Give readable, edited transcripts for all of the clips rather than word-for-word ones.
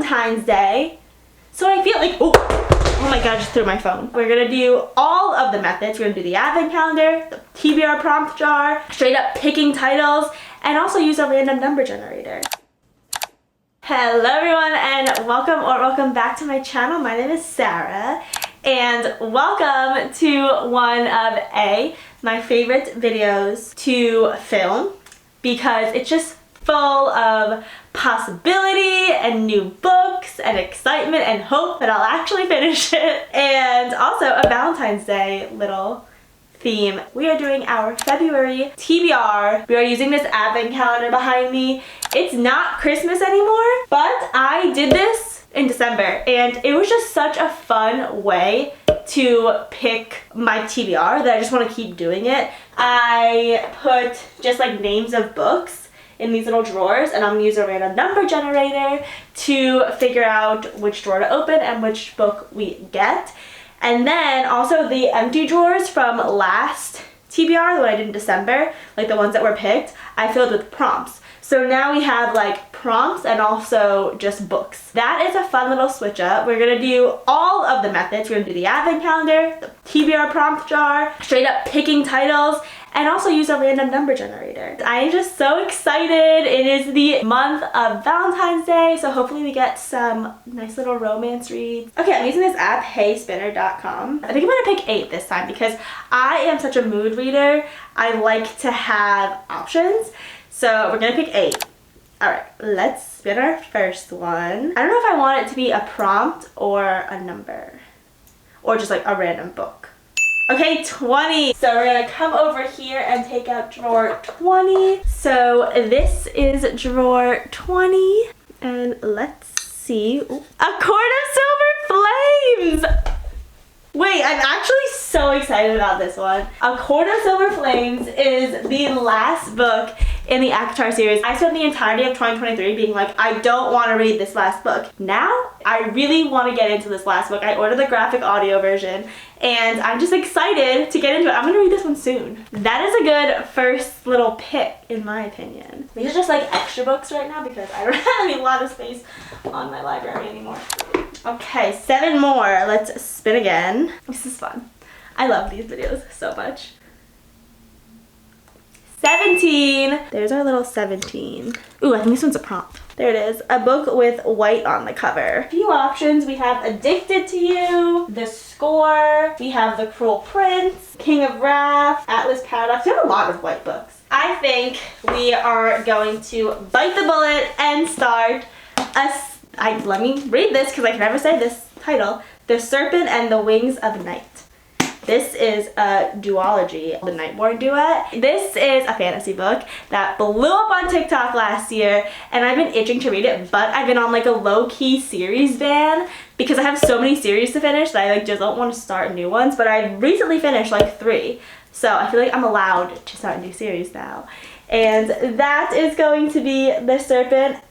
Valentine's Day. So I feel like, oh my god, I just threw my phone. We're gonna do all of the methods. We're gonna do the advent calendar, the TBR prompt jar, straight up picking titles, and also use a random number generator. Hello everyone, and welcome back to my channel. My name is Sarah, and welcome to one of my favorite videos to film, because it's just full of possibility and new books and excitement and hope that I'll actually finish it. And also a Valentine's Day little theme. We are doing our February TBR. We are using this advent calendar behind me. It's not Christmas anymore, but I did this in December and it was just such a fun way to pick my TBR that I just want to keep doing it. I put just like names of books in these little drawers, and I'm gonna use a random number generator to figure out which drawer to open and which book we get. And then also the empty drawers from last TBR, the one I did in December, like the ones that were picked, I filled with prompts. So now we have like prompts and also just books. That is a fun little switch up. We're gonna do all of the methods. We're gonna do the advent calendar, the TBR prompt jar, straight up picking titles, and also use a random number generator. I am just so excited. It is the month of Valentine's Day, so hopefully we get some nice little romance reads. Okay, I'm using this app, heyspinner.com. I think I'm gonna pick 8 this time because I am such a mood reader. I like to have options. So we're gonna pick 8. All right, let's spin our first one. I don't know if I want it to be a prompt or a number, or just like a random book. Okay, 20. So we're gonna come over here and take out drawer 20. So this is drawer 20, and let's see. Ooh, a Court of Silver Flames. Wait, I'm actually so excited about this one. A Court of Silver Flames is the last book in the ACOTAR series. I spent the entirety of 2023 being like, I don't want to read this last book. Now, I really want to get into this last book. I ordered the graphic audio version, and I'm just excited to get into it. I'm gonna read this one soon. That is a good first little pick, in my opinion. These are just like extra books right now because I don't have a lot of space on my library anymore. Okay, 7 more. Let's spin again. This is fun. I love these videos so much. 17. There's our little 17. Ooh, I think this one's a prompt. There it is. A book with white on the cover. A few options. We have Addicted to You, The Score, we have The Cruel Prince, King of Wrath, Atlas Paradox. We have a lot of white books. I think we are going to bite the bullet and start let me read this because I can never say this title. The Serpent and the Wings of Night. This is a duology, the Nightborn duet. This is a fantasy book that blew up on TikTok last year, and I've been itching to read it, but I've been on like a low-key series ban because I have so many series to finish that I like just don't want to start new ones, but I recently finished like 3. So I feel like I'm allowed to start a new series now. And that is going to be The Serpent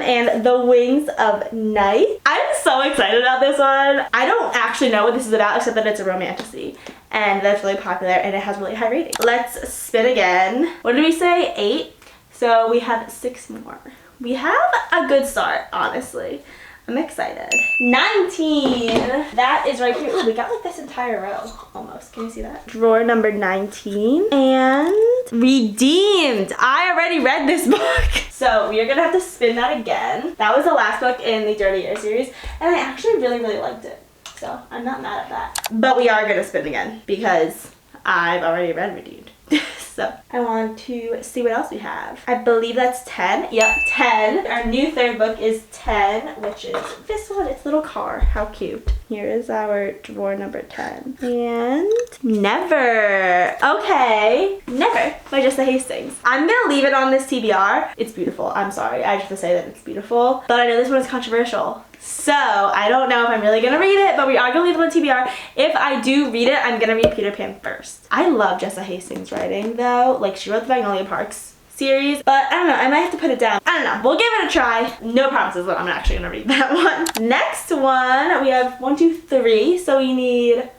and the Wings of Night. I'm so excited about this one. I don't actually know what this is about except that it's a romantasy and that's really popular and it has really high ratings. Let's spin again. What did we say? 8? So we have 6 more. We have a good start, honestly. I'm excited. 19. That is right here. Ooh, we got like this entire row almost. Can you see that? Drawer number 19. And Redeemed. I already read this book. So we are gonna have to spin that again. That was the last book in the Dirty Air series, and I actually really liked it. So I'm not mad at that. But we are gonna spin again because I've already read Redeemed. So I want to see what else we have. I believe that's 10. Yep, 10. Our new 3rd book is 10, which is this one. It's a little car. How cute. Here is our drawer number 10. And Never. Okay. Never by Jessa Hastings. I'm gonna leave it on this TBR. It's beautiful. I'm sorry. I just have to say that it's beautiful. But I know this one is controversial. So I don't know if I'm really gonna read it, but we are gonna leave it on TBR. If I do read it, I'm gonna read Peter Pan first. I love Jessa Hastings' writing though. Like, she wrote the Magnolia Parks series, but I don't know, I might have to put it down. I don't know, we'll give it a try. No promises that I'm actually gonna read that one. Next one, we have 1, 2, 3, so we need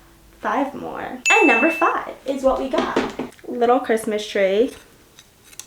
5 more. And number 5 is what we got. Little Christmas tree.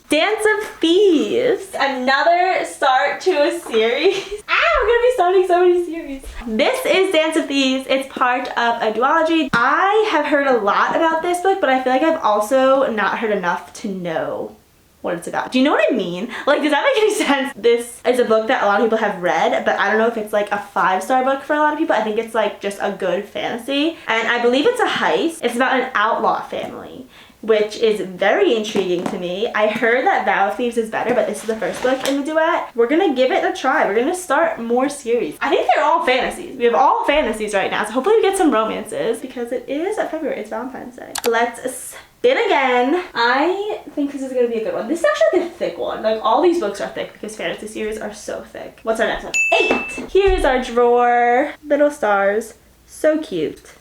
Dance of Thieves. Another start to a series. We're gonna be starting so many series. This is Dance of Thieves. It's part of a duology. I have heard a lot about this book, but I feel like I've also not heard enough to know what it's about. Do you know what I mean? Like, does that make any sense? This is a book that a lot of people have read, but I don't know if it's like a 5-star book for a lot of people. I think it's like just a good fantasy. And I believe it's a heist. It's about an outlaw family, which is very intriguing to me. I heard that Vow of Thieves is better, but this is the first book in the duet. We're gonna give it a try. We're gonna start more series. I think they're all fantasies. We have all fantasies right now, so hopefully we get some romances because it is February. It's Valentine's Day. Let's spin again. I think this is gonna be a good one. This is actually like a thick one. Like, all these books are thick because fantasy series are so thick. What's our next one? 8. Here's our drawer. Little stars. So cute.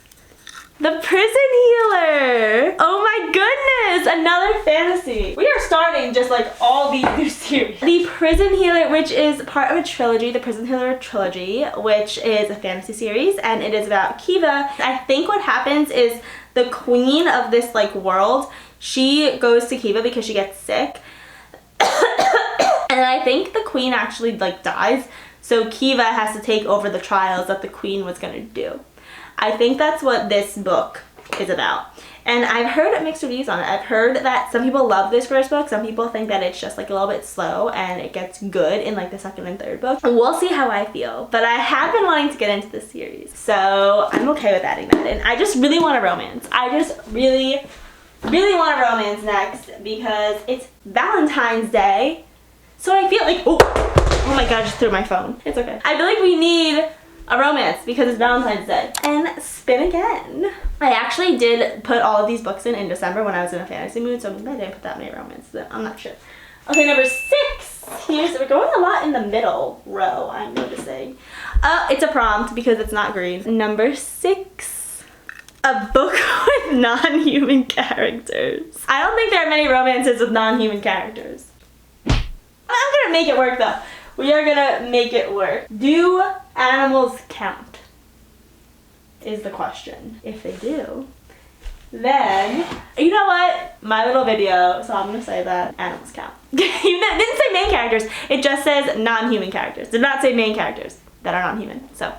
The Prison Healer. Oh my goodness, another fantasy. We are starting just like all these new series. The Prison Healer, which is part of a trilogy, the Prison Healer trilogy, which is a fantasy series, and it is about Kiva. I think what happens is the queen of this like world, she goes to Kiva because she gets sick. And I think the queen actually like dies, so Kiva has to take over the trials that the queen was gonna do. I think that's what this book is about. And I've heard mixed reviews on it. I've heard that some people love this first book. Some people think that it's just like a little bit slow and it gets good in like the second and third book. We'll see how I feel. But I have been wanting to get into this series, so I'm okay with adding that in. I just really want a romance. I just really want a romance next because it's Valentine's Day. So I feel like, oh my god, I just threw my phone. It's okay. I feel like we need a romance because it's Valentine's Day. And spin again. I actually did put all of these books in December when I was in a fantasy mood, so maybe I didn't put that many romances in. I'm not sure. Okay, number 6. We're going a lot in the middle row, I'm noticing. It's a prompt because it's not green. Number 6. A book with non-human characters. I don't think there are many romances with non-human characters. I'm gonna make it work though. We are gonna make it work. Do animals count? Is the question. If they do, then, you know what? My little video, so I'm gonna say that animals count. It didn't say main characters, it just says non-human characters. Did not say main characters that are non-human, so.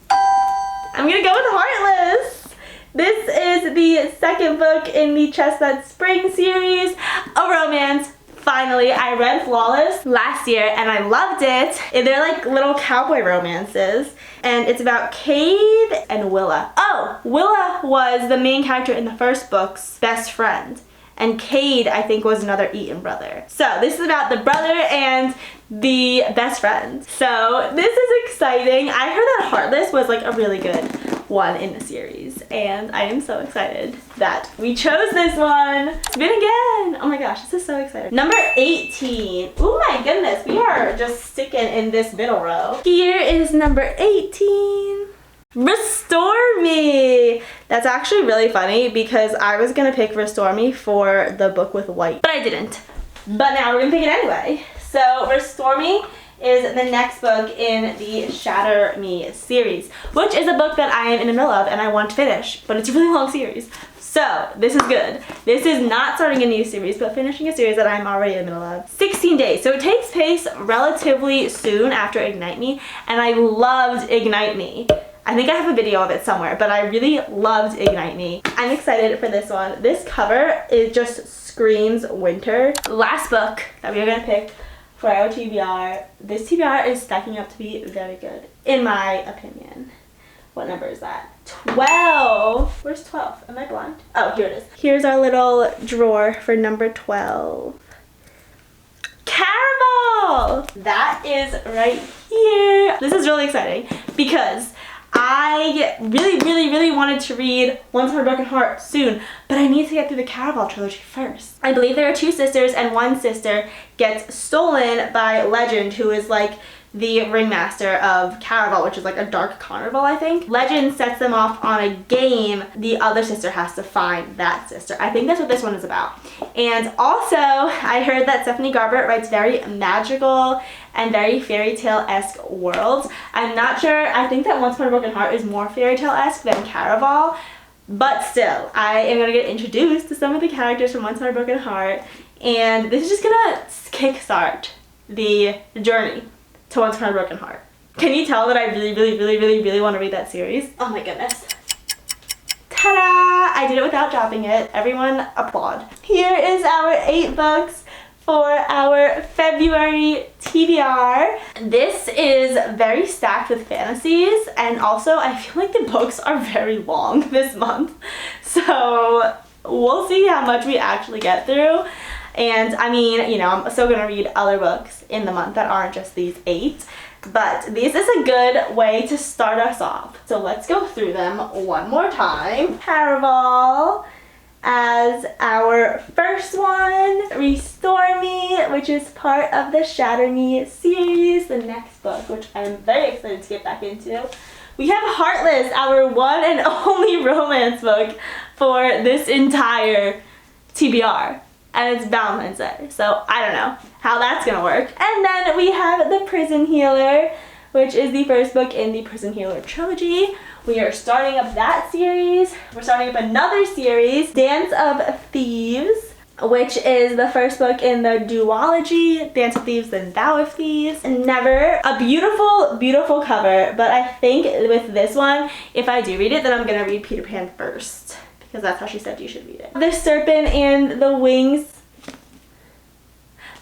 I'm gonna go with Heartless. This is the second book in the Chestnut Spring series, a romance. Finally, I read Flawless last year and I loved it. They're like little cowboy romances and it's about Cade and Willa. Oh, Willa was the main character in the first book's best friend and Cade, I think, was another Eaton brother. So this is about the brother and the best friend. So this is exciting. I heard that Heartless was like a really good one in the series and I am so excited that we chose this one. Spin again. Oh my gosh, this is so exciting. Number 18. Oh my goodness, we are just sticking in this middle row. Here is number 18. Restore Me. That's actually really funny because I was gonna pick Restore Me for the book with white, but I didn't. But now we're gonna pick it anyway. So Restore Me is the next book in the Shatter Me series, which is a book that I am in the middle of and I want to finish, but it's a really long series. So this is good. This is not starting a new series, but finishing a series that I'm already in the middle of. 16 days. So it takes place relatively soon after Ignite Me, and I loved Ignite Me. I think I have a video of it somewhere, but I really loved Ignite Me. I'm excited for this one. This cover, it just screams winter. Last book that we are gonna pick for our TBR. This TBR is stacking up to be very good, in my opinion. What number is that? 12. Where's 12? Am I blind? Oh, here it is. Here's our little drawer for number 12. Caraval! That is right here. This is really exciting because I really wanted to read Once Upon a Broken Heart soon, but I need to get through the Caraval trilogy first. I believe there are 2 sisters and one sister gets stolen by Legend, who is like the ringmaster of Caraval, which is like a dark carnival, I think. Legend sets them off on a game. The other sister has to find that sister. I think that's what this one is about. And also, I heard that Stephanie Garber writes very magical and very fairy tale-esque worlds. I'm not sure. I think that Once Upon a Broken Heart is more fairy tale-esque than Caraval, but still, I am going to get introduced to some of the characters from Once Upon a Broken Heart, and this is just gonna kickstart the journey to Once Upon a Broken Heart. Can you tell that I really want to read that series? Oh my goodness. Ta-da! I did it without dropping it. Everyone applaud. Here is our 8 books for our February TBR. This is very stacked with fantasies, and also I feel like the books are very long this month. So we'll see how much we actually get through. And I mean, you know, I'm still gonna read other books in the month that aren't just these 8. But this is a good way to start us off. So let's go through them one more time. Caraval as our first one. Restore Me, which is part of the Shatter Me series, the next book, which I'm very excited to get back into. We have Heartless, our one and only romance book for this entire TBR. And it's Valentine's Day, so I don't know how that's gonna work. And then we have The Prison Healer, which is the first book in the Prison Healer trilogy. We are starting up that series. We're starting up another series, Dance of Thieves, which is the first book in the duology, Dance of Thieves and Vow of Thieves. Never. A beautiful, beautiful cover, but I think with this one, if I do read it, then I'm gonna read Peter Pan first, because that's how she said you should read it. The Serpent and the Wings.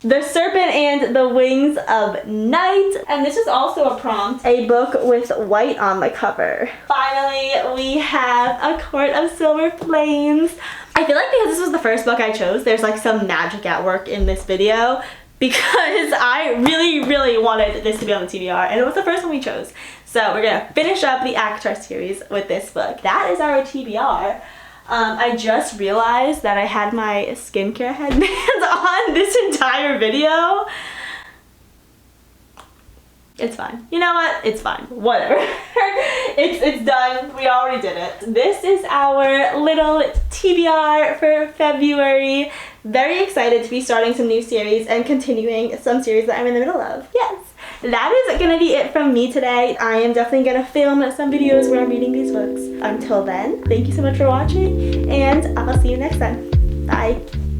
The Serpent and the Wings of Night. And this is also a prompt, a book with white on the cover. Finally, we have A Court of Silver Flames. I feel like because this was the first book I chose, there's like some magic at work in this video, because I really wanted this to be on the TBR, and it was the first one we chose. So we're gonna finish up the ACOTAR series with this book. That is our TBR. I just realized that I had my skincare headbands on this entire video. It's fine. You know what? It's fine. Whatever. It's done. We already did it. This is our little TBR for February. Very excited to be starting some new series and continuing some series that I'm in the middle of. Yes. That is gonna be it from me today. I am definitely gonna film some videos where I'm reading these books. Until then, thank you so much for watching, and I'll see you next time. Bye.